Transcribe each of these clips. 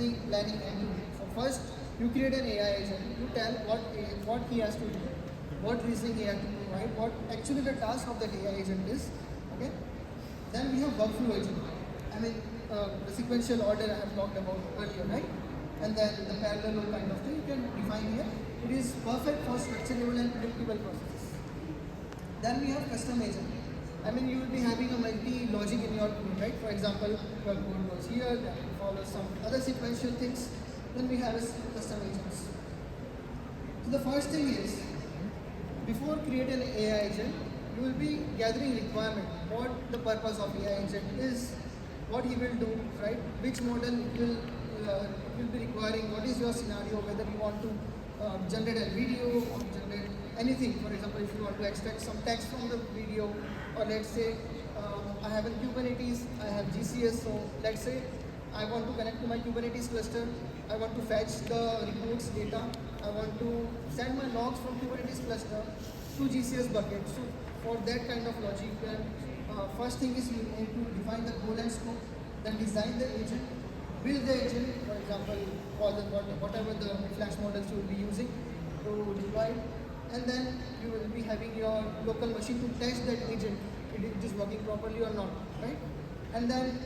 the planning end. So first, you create an AI agent. You tell what he has to do, what reasoning he has to provide, what actually the task of that AI agent is. Okay. Then we have workflow agent. I mean, the sequential order I have talked about earlier, right? And then the parallel kind of thing you can define here. It is perfect for structurable and predictable processes. Then we have custom agent. I mean, you will be having a multi-logic in your code, right? For example, your code goes here, then it follows some other sequential things. Then we have custom agents. So the first thing is, before creating an AI agent, you will be gathering requirement. What the purpose of AI agent is, what he will do, right? Which model it will be requiring. What is your scenario? Whether you want to generate a video or generate anything. For example, if you want to extract some text from the video, or let's say I have a Kubernetes, I have GCS. So let's say I want to connect to my Kubernetes cluster. I want to fetch the reports data. I want to send my logs from Kubernetes cluster to GCS bucket. So for that kind of logic, first thing is you need to define the goal and scope, then design the agent, build the agent, for example, for whatever the flash models you will be using to deploy, and then you will be having your local machine to test that agent, if it is working properly or not, right? And then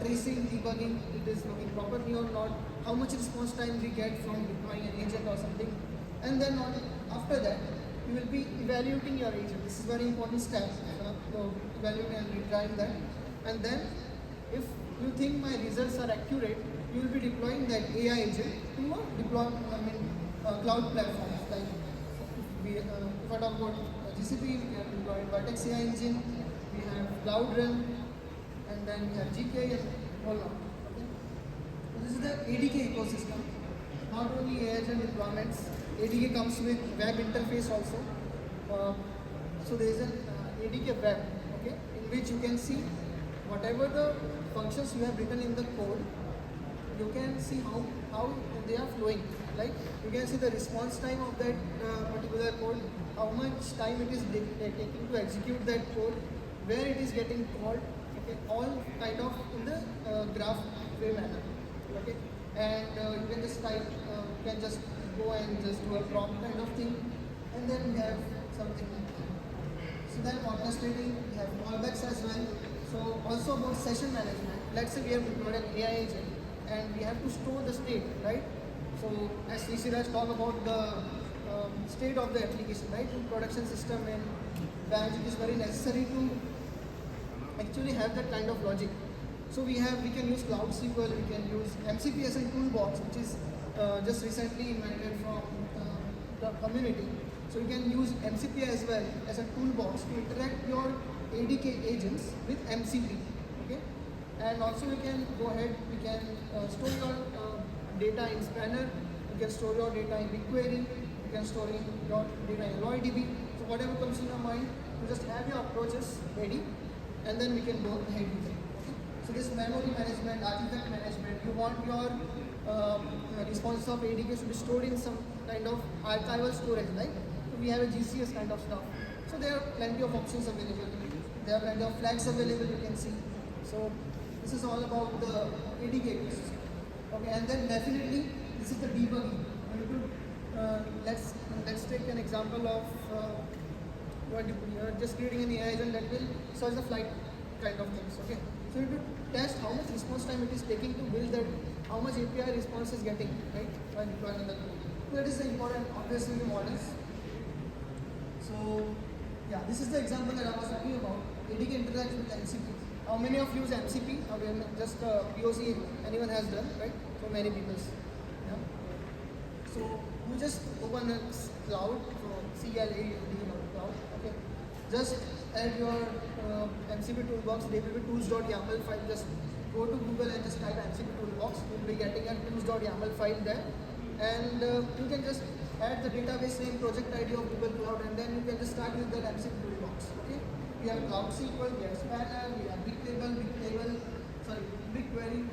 tracing, debugging, it is working properly or not, how much response time we get from deploying an agent or something. And then after that, you will be evaluating your agent. This is very important step, to evaluate and retrying that. And then, if you think my results are accurate, you will be deploying that AI agent to a cloud platforms. Like if I talk about GCP, we have deployed Vertex AI engine, we have Cloud Realm, and then we have GK and all on. Okay? So this is the ADK ecosystem. Not only AI agent deployments, ADK comes with web interface also. So there is an ADK web, okay, in which you can see whatever the functions you have written in the code. You can see how they are flowing. Like you can see the response time of that particular code, how much time it is taking to execute that code, where it is getting called. Okay, all kind of in the graph way manner. Okay, and you can just type, you can just go and just do a prompt kind of thing, and then we have something like that. So then orchestrating, we have callbacks as well. So also about session management. Let's say we have deployed an AI agent and we have to store the state, right? So as Siraj talked about the state of the application, right? In production system and branch, it is very necessary to actually have that kind of logic. So we can use Cloud SQL, we can use MCP as a toolbox, which is just recently invented from the community. So you can use MCP as well as a toolbox to interact your ADK agents with MCP. Okay, and also we can go ahead. We can store your data in Spanner. You can store your data in BigQuery. You can store your data in AlloyDB. So whatever comes in your mind, you just have your approaches ready, and then we can go ahead with it. So this memory management, artifact management, you want your response of ADK to be stored in some kind of archival storage, like so we have a GCS kind of stuff. So there are plenty of options available. There are plenty of flags available, you can see. So this is all about the ADK ecosystem. Okay, and then definitely this is the debugging. Let's take an example of you're just creating an AI agent that will search the flight kind of things. Okay, so you need to test how much response time it is taking to build that, how much API response is getting, right, while deploying the code. So that is the important, obviously, models. So yeah, this is the example that I was talking about. ADK interacts with MCP. How many of you use MCP? Just POC anyone has done, right? So many people. Yeah. So you just open a cloud, so cloud. Okay. Just add your MCP toolbox, tools.yaml file. Just go to Google and just type MCP toolbox. You'll be getting a tools.yaml file there, and you can just add the database name, project ID of Google Cloud, and then you can just start with that MCP toolbox. Okay. We have Cloud SQL, we have Spanner, we have BigQuery,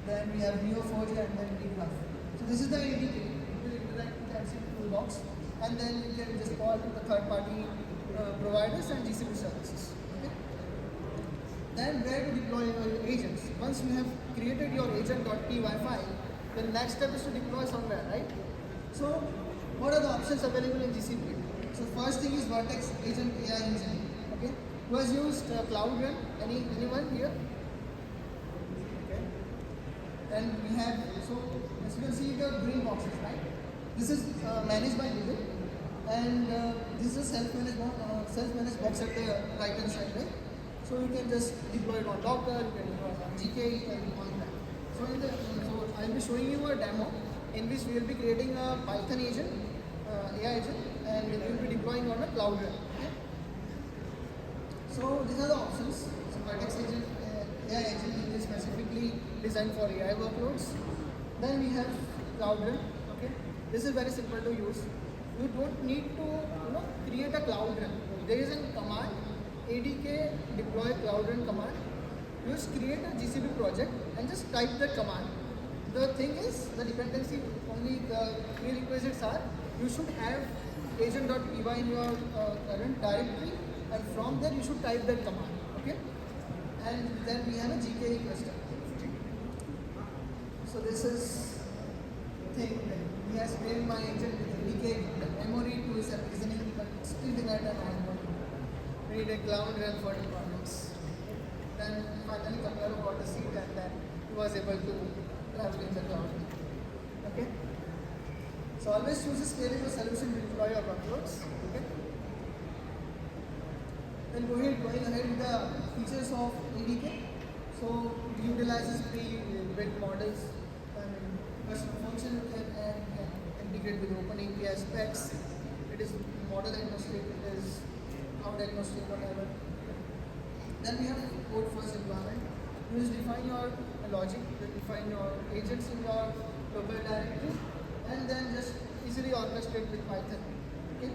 then we have Neo4j, and then BigGraph. So this is the ADK. It will interact with the MCP toolbox, and then you can just call to the third-party providers and GCP services. Okay. Then where to deploy your agents? Once you have created your agent.py file, The next step is to deploy somewhere, right? So what are the options available in GCP? So first thing is Vertex Agent AI Engine. Okay, who has used Cloud Run? Anyone here? Okay. And we have, so as you can see the green boxes, right? This is managed by Google, and this is self-managed box at the right hand side, right? So you can just deploy it on Docker, you can deploy it on GKE, and on that. So I'll be showing you a demo in which we will be creating a Python agent, AI agent, and we will be deploying on a Cloud Run. Okay? So these are the options. So Vertex agent, AI agent is specifically designed for AI workloads. Then we have Cloud Run. Okay, this is very simple to use. You don't need to create a Cloud Run. There is a command ADK deploy Cloud Run command. You just create a GCP project and just type that command. The thing is, the dependency, only the prerequisites are, you should have agent.py in your current directory, and from there you should type that command. Okay, and then we have a GKE cluster. So this is thing that he has made my agent with ADK memory to his reasoning, but still denied an output. We need a Cloud Run for deployments. Then finally Kamala got a seat, and then he was able to travel in the cloud. Okay? So always choose a scalable solution to deploy your workloads. Okay? Then going ahead with the features of ADK. So it utilizes pre-built models and custom function can integrate with OpenAPI specs. It is model agnostic, it is cloud agnostic, whatever. Then we have code first deployment. You just define your logic, you define your agents in your local directory, and then just easily orchestrate with Python. Okay.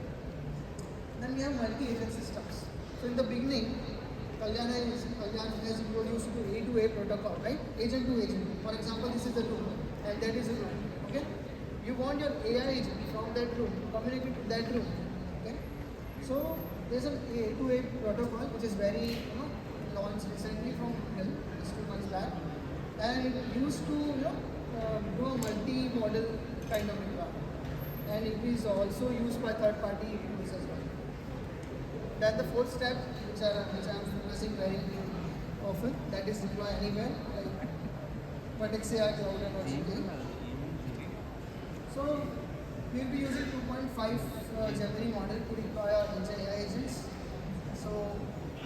Then we have multi-agent systems. So in the beginning, Kalyan has introduced to A2A protocol, right? Agent to agent. For example, this is the room, and that is a room. Okay. You want your AI agent from that room to communicate to that room. Okay. So there's an A2A protocol which is very launched recently from Google, just 2 months back, and it used to do a multi-model kind of requirement, and it is also used by third-party tools as well. Then the fourth step, which I am focusing very often, that is deploy anywhere, like Vertex AI, Cloud Run or GKE. So we will be using 2.5 Gemini model to deploy our AI agents. So,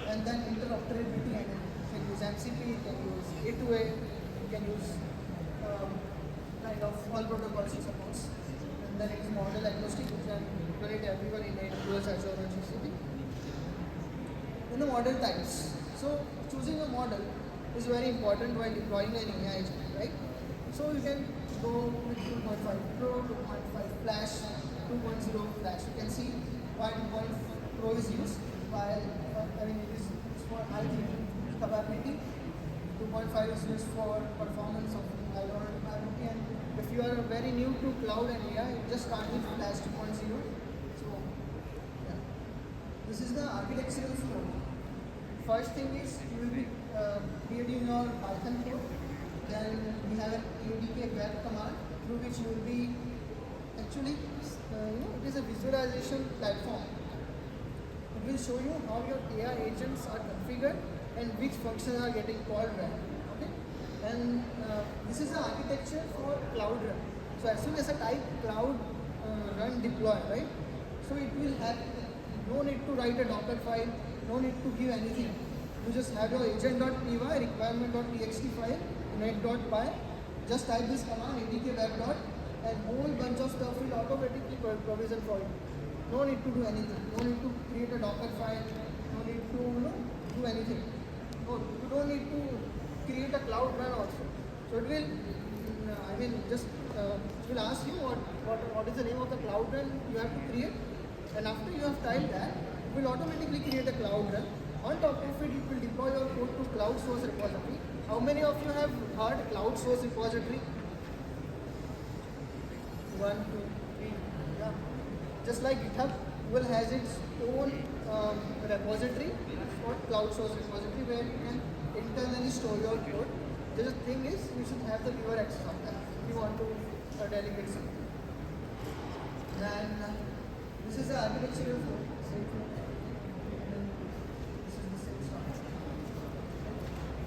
and then interoperability, and you can use MCP, you can use A2A, you can use kind of all protocols you suppose. And then it is model agnostic, you can deploy it everywhere in AWS, Azure or GCP. Then the model types. So choosing a model is very important while deploying an AI agent, right? So you can go with 2.5 Pro, 2.5 Flash, 2.0 Flash. You can see why 2.0 Pro is used, while it is used for high capability. 2.5 is used for performance of high order capability, and if you are very new to cloud and AI, you just start with Flash 2.0. So yeah, this is the architectural flow. First thing is you will be creating your Python code. Then we have an ADK web command through which you will be actually, it is a visualization platform. It will show you how your AI agents are configured and which functions are getting called when. Okay, and this is the architecture for Cloud Run. So as soon as I type Cloud Run deploy, right? So it will have no need to write a Docker file, no need to give anything. You just have your agent.py, requirement.txt file, net.py, just type this command adk web dot, and whole bunch of stuff will automatically provision for you. No need to do anything. No need to create a Docker file. No need to do anything. No, you don't need to create a Cloud Run also. So it will, it will ask you what is the name of the Cloud Run you have to create, and after you have typed that, it will automatically create a Cloud Run. On top of it, it will deploy your code to Cloud Source repository. How many of you have heard Cloud Source repository? 1, 2, 3. Yeah. Just like GitHub, Google has its own repository for Cloud Source repository where you can internally store your code. The thing is, you should have the viewer access of that if you want to delegate support. Then this is the architectural flow.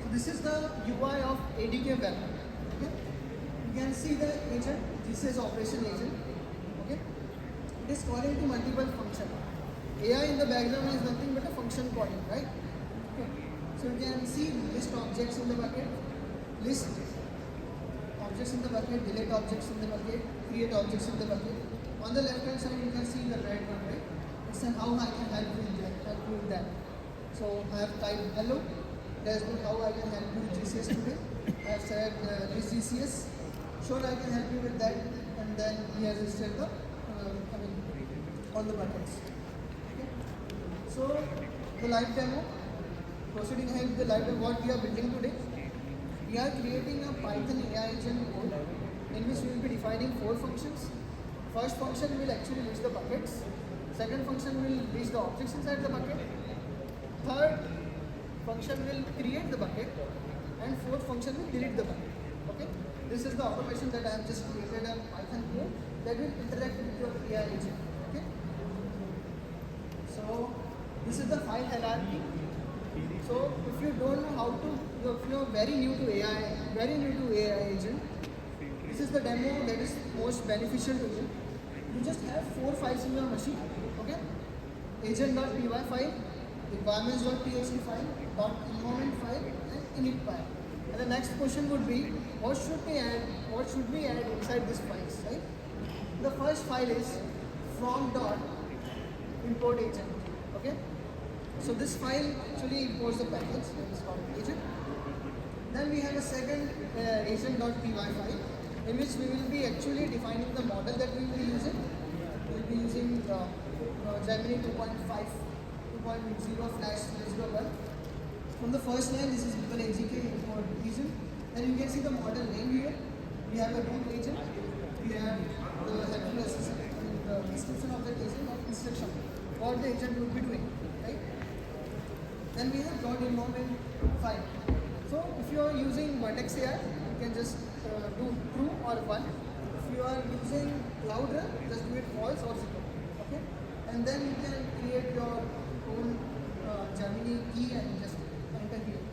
So this is the UI of ADK web. Okay, you can see the agent. This is operation agent. Okay, it is calling to multiple function. AI in the background is nothing but a function calling, right? Okay. So you can see list objects in the bucket, list objects in the bucket, delete objects in the bucket, create objects in the bucket. On the left hand side you can see the red one, right? It's an how I can help you with that. So I have typed hello. There's been how I can help you with GCS today. I have said this GCS. Sure, I can help you with that. And then he has listed the all the buckets. Okay. So the live demo. Proceeding ahead with the live demo, what we are building today. We are creating a Python AI agent code in which we will be defining 4 functions. First function will actually list the buckets. Second function will list the objects inside the bucket. Third function will create the bucket. And fourth function will delete the bucket. Okay. This is the automation that I have just created a Python code that will interact with your AI agent. Okay. So this is the file hierarchy. So if you don't know how to, if you are very new to AI agent, this is the demo that is most beneficial to you. You just have 4 files in your machine. Okay, agent.py file, requirements.txt file, .environment file, and init file. And the next question would be, what should we add inside these files, right? The first file is from dot import agent. Okay. So this file actually imports the package that is called agent. Then we have a second agent.py file in which we will be actually defining the model that we will be using. We will be using Gemini 2.5/0/001. From the first line, this is Google AGK import agent. Then you can see the model name here. We have a root agent. We have the helpful assistant and the description of the agent and instruction. What the agent would be doing, right? Then we have .environment file. So if you are using Vertex AI, you can just do true or 1. If you are using Cloudrun, just do it false or 0. Okay? And then you can create your own Gemini key and just enter here.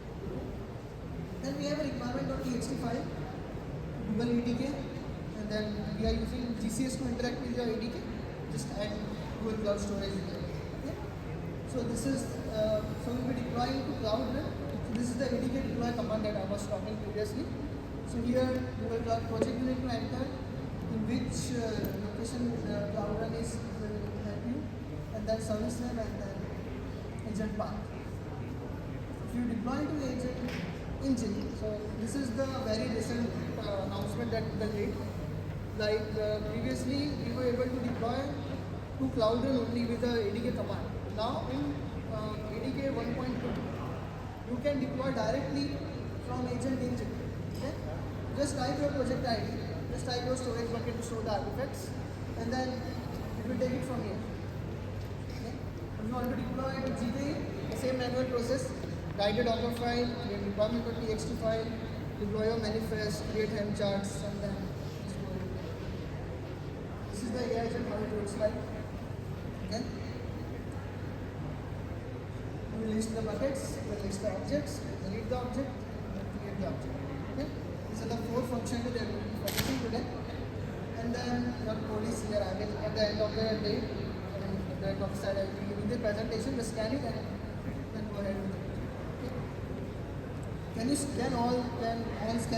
Then we have a requirement.txt file, Google ADK, and then we are using GCS to interact with your ADK. Just add Google Cloud Storage here. Okay? So this is so we'll be deploying to Cloudrun. So this is the ADK deploy command that I was talking previously. So here Google Cloud project you need to enter in which location Cloudrun is will help you, and then service name and then agent path. If you deploy to agent engine, so this is the very recent announcement that Google did. Like previously we were able to deploy to Cloudrun only with the ADK command. Now in ADK 1.2, you can deploy directly from agent engine. Okay? Just type your project ID, just type your storage bucket to store the artifacts, and then it will take it from here. Okay? If you want to deploy to GKE, the same manual process, write a Docker file, create requirement.txt file, deploy your manifest, create Helm charts, and then store it. This is the AI agent, how it looks like. Okay? We will list the buckets, we will list the objects, delete the object, and create the object. Okay? These are the 4 functions that we will be focusing today. And then your code is here. I will at the end of the day, and at the end of the slide, I will be giving the presentation, just scan it and then go ahead with it. Okay? Can all scan?